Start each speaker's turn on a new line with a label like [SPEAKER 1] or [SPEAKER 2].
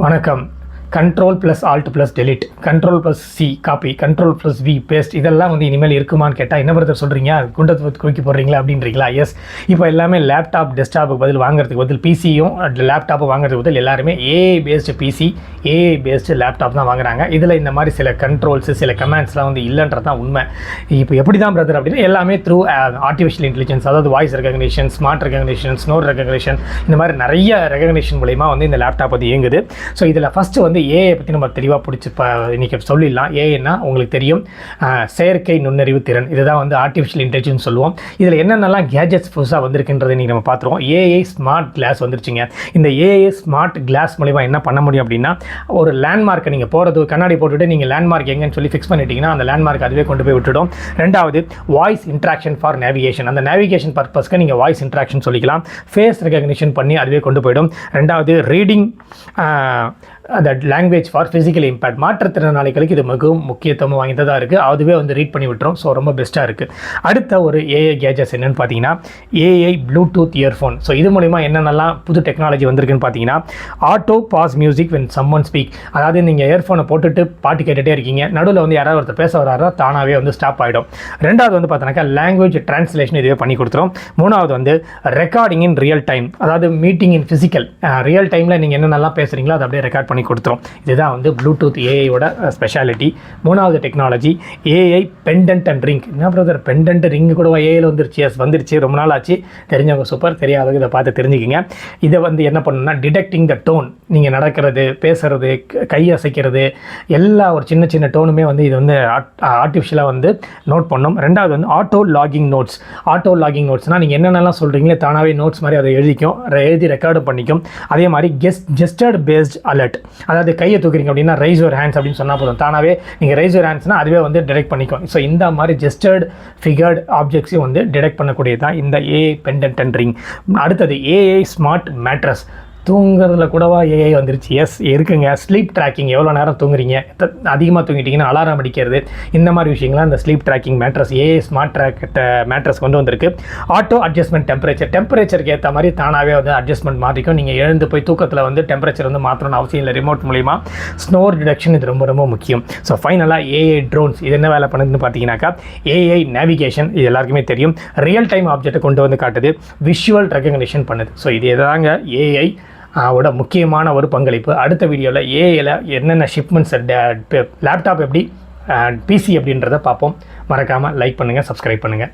[SPEAKER 1] வணக்கம். Control plus alt plus delete, control plus C copy, control plus V paste, இதெல்லாம் வந்து இனிமேல் இருக்குமான்னு கேட்டால் என்ன பிரதர் சொல்கிறீங்க, குண்டை தூக்கி போடுறீங்களா அப்படின்றீங்களா? எஸ், இப்போ எல்லாமே லேப்டாப் டெஸ்க்டாப்புக்கு பதில் வாங்குறதுக்கு பதில் பிசியும் லேப்டாப்பு வாங்குறதுக்கு பதில் எல்லாருமே AI based PC, AI based laptop தான் வாங்குறாங்க. இதில் இந்த மாதிரி சில கண்ட்ரோல்ஸு சில கமெண்ட்ஸ்லாம் வந்து இல்லைன்றது தான் உண்மை. இப்போ எப்படி தான் பிரதர் அப்படின்னா எல்லாமே த்ரூ ஆர்டிஃபிஷியல் இன்டெலிஜென்ஸ், அதாவது voice recognition, smart recognition, snore recognition, இந்த மாதிரி நிறைய ரெகக்னிஷன் மூலிமா வந்து இந்த லேப்டாப் வந்து இயங்குது. ஸோ இதில் ஃபஸ்ட்டு வந்து ஏஐ பற்றி நம்ம தெளிவாக பிடிச்சி இன்றைக்கி சொல்லிடலாம். ஏஐன்னா உங்களுக்கு தெரியும், செயற்கை நுண்ணறிவு திறன். இதுதான் வந்து ஆர்டிஃபிஷியல் இன்டெலிஜென்ஸ் சொல்லுவோம். இதில் என்னென்னலாம் கேஜெட்ஸ் புதுசாக வந்திருக்குன்றது இன்றைக்கி நம்ம பார்த்துருவோம். ஏஐ ஸ்மார்ட் கிளாஸ் வந்துருச்சுங்க. இந்த ஏஐ ஸ்மார்ட் கிளாஸ் மூலிமா என்ன பண்ண முடியும் அப்படின்னா, ஒரு லேண்ட்மார்க்கை நீங்கள் போகிறது கண்ணாடி போட்டுவிட்டு நீங்கள் லேண்ட்மார்க் எங்கன்னு சொல்லி ஃபிக்ஸ் பண்ணிட்டீங்கன்னா அந்த லேண்ட்மார்க் அதுவே கொண்டு போய் விட்டுடும். ரெண்டாவது, வாய்ஸ் இன்ட்ராக்ஷன் ஃபார் நேவிகேஷன். அந்த நேவிகேஷன் பர்பஸ்க்கு நீங்கள் வாய்ஸ் இன்ட்ராக்ஷன் சொல்லிக்கலாம். ஃபேஸ் ரெகக்னிஷன் பண்ணி அதுவே கொண்டு போயிடும். ரெண்டாவது, reading that language for physical impact. மாற்றுத்திறனாளிகளுக்கு இது மிகவும் முக்கியத்துவம் வாய்ந்ததாக இருக்குது. அதுவே வந்து ரீட் பண்ணி விட்டுரும். ஸோ ரொம்ப பெஸ்ட்டாக இருக்குது. அடுத்த ஒரு ஏஐ கேஜெட்ஸ் என்னென்னு பார்த்தீங்கன்னா, ஏஐ ப்ளூடூத் இயர்ஃபோன். ஸோ இது மூலிமா என்னென்னலாம் புது டெக்னாலஜி வந்திருக்குன்னு பார்த்தீங்கன்னா, auto pause music when someone speak. அதாவது நீங்கள் இயர்ஃபோனை போட்டுட்டு பாட்டு கேட்டுகிட்டே இருக்கீங்க, நடுவில் வந்து யாராவது ஒருத்தர் பேச வராரோ தானாகவே வந்து ஸ்டாப் ஆகிடும். ரெண்டாவது வந்து பார்த்தோன்னாக்கா லாங்குவேஜ் ட்ரான்ஸ்லேஷன் இதுவே பண்ணி கொடுத்துரும். மூணாவது வந்து ரெக்கார்டிங் இன் ரியல் டைம், அதாவது மீட்டிங் இன் ஃபிசிக்கல் ரியல் டைமில் நீங்கள் என்னென்னலாம் பேசுகிறீங்களோ அதை அப்படியே ரெக்கார்ட் பண்ணி கொடுத்துரும். இதுதான் வந்து ப்ளூடூத் ஏஐயோட ஸ்பெஷாலிட்டி. மூணாவது technology AI pendant and ring. என்ன பிரதர், பெண்டன்ட் ரிங் கூட ஏஐயில் வந்துருச்சு? எஸ், வந்துருச்சு. ரொம்ப நாள் ஆச்சு. தெரிஞ்சவங்க சூப்பர், தெரியாதவங்க இதை பார்த்து தெரிஞ்சுக்கிங்க. இதை வந்து என்ன பண்ணணும்னா, டிடெக்டிங் த டோன். நீங்கள் நடக்கிறது, பேசுகிறது, கை அசைக்கிறது, எல்லா ஒரு சின்ன சின்ன டோனுமே வந்து இது வந்து ஆர்டிஃபிஷியலாக வந்து நோட் பண்ணும். ரெண்டாவது வந்து auto logging notes. Auto logging நோட்ஸ்னால் நீங்கள் என்னென்னலாம் சொல்கிறீங்களே தானாகவே நோட்ஸ் மாதிரி அதை எழுதி ரெக்கார்டும் பண்ணிக்கும். அதே மாதிரி ஜெஸ்டர்ட் பேஸ்ட் அலர்ட். அதாவது கையை தூக்குறீங்க அப்படின்னா ரைஸ் யுவர் ஹேண்ட்ஸ் அப்படின்னு சொன்னால் போதும், தானாகவே நீங்கள் ரைஸ் யுவர் ஹேண்ட்ஸ்னால் அதுவே வந்து டிடெக்ட் பண்ணிக்கும். ஸோ இந்த மாதிரி ஜெஸ்டர்ட் ஃபிகர்ட் ஆப்ஜெக்ட்ஸையும் வந்து டிடெக்ட் பண்ணக்கூடியது தான் இந்த ஏஐ பெண்டன்ட் அண்ட் ரிங். அடுத்தது ஏஐ ஸ்மார்ட் மேட்ரஸ். தூங்குறதுல கூடவா ஏஐ வந்துருச்சு? எஸ், இருக்குங்க. ஸ்லீப் ட்ராக்கிங், எவ்வளோ நேரம் தூங்குறீங்க, அதிகமாக தூங்கிட்டீங்கன்னா அலாரம் அடிக்கிறது, இந்த மாதிரி விஷயங்கள்லாம் இந்த sleep tracking mattress, AI smart track mattress கொண்டு வந்திருக்கு. ஆட்டோ அட்ஜஸ்ட்மெண்ட் டெம்பரேச்சருக்கு ஏற்ற மாதிரி தானாகவே வந்து அட்ஜஸ்ட்மெண்ட் மாற்றிக்கும். நீங்கள் எழுந்து போய் தூக்கத்தில் வந்து டெம்பரேச்சர் வந்து மாற்றணும்னு அவசியம் இல்லை. ரிமோட் மூலிமா ஸ்னோர் டிடெக்ஷன் இது ரொம்ப ரொம்ப முக்கியம். ஸோ ஃபைனலாக ஏஐ ட்ரோன்ஸ். இது என்ன வேலை பண்ணுதுன்னு பார்த்தீங்கன்னாக்கா, ஏஐ நேவிகேஷன். இது எல்லாருக்குமே தெரியும். ரியல் டைம் ஆப்ஜெக்ட்டை கொண்டு வந்து காட்டுது, விஷுவல் ரெகக்னிஷன் பண்ணுது. ஸோ இது எதாங்க ஏஐ ஓட முக்கியமான ஒரு பங்களிப்பு. அடுத்த வீடியோவில் ஏஐயில் என்னென்ன ஷிப்மெண்ட்ஸ், லேப்டாப் எப்படி, பிசி அப்படின்றத பார்ப்போம். மறக்காமல் லைக் பண்ணுங்கள், சப்ஸ்கிரைப் பண்ணுங்கள்.